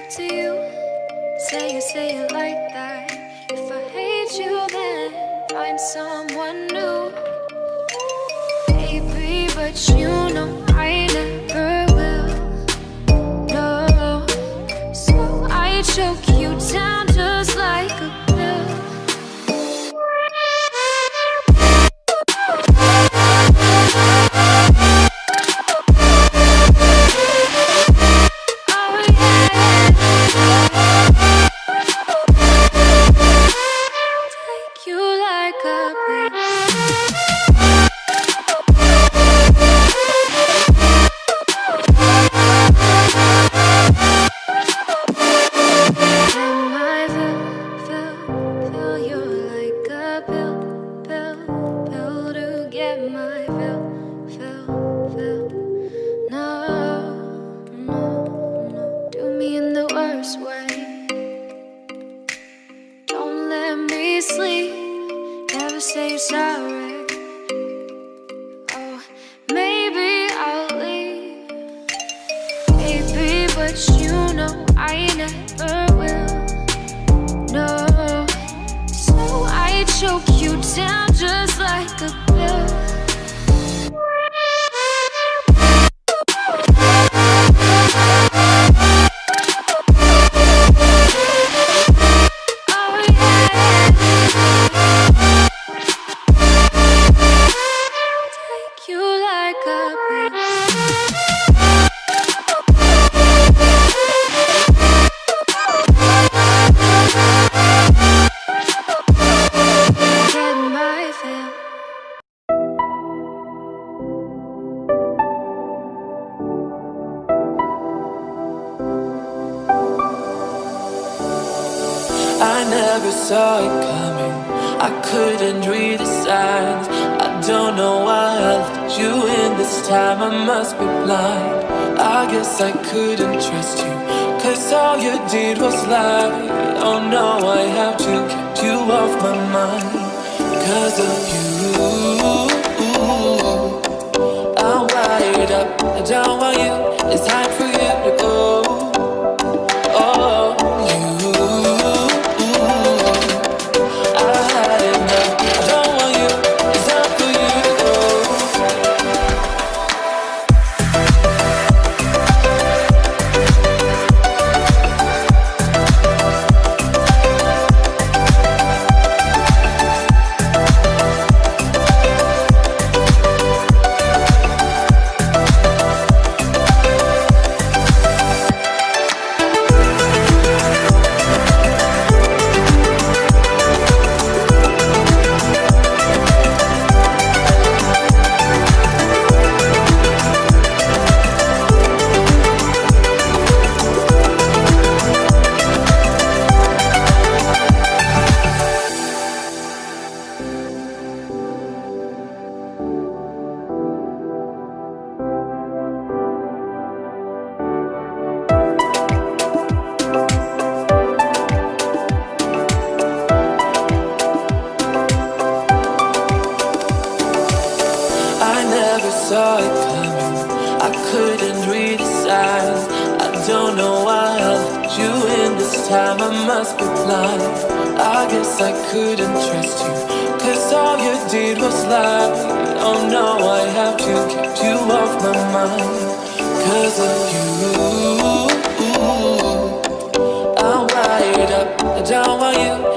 to you. Say it like that. If I hate you, then find someone new. Baby, but you know I never will. No, so I choke you down just like a pill. I never saw it coming. I couldn't read the signs. I don't know why I let you in this time. I must be blind. I guess I couldn't trust you, 'cause all you did was lie. Oh no, I have to get you off my mind. 'Cause of you, I'm wired up. I don't want you. It's time for you to go. Saw it coming. I couldn't read the signs. I don't know why I let you in this time. I must be blind. I guess I couldn't trust you, 'cause all you did was lie. Oh no, I have to get you off my mind. 'Cause of you, I'm wired up. I don't want you.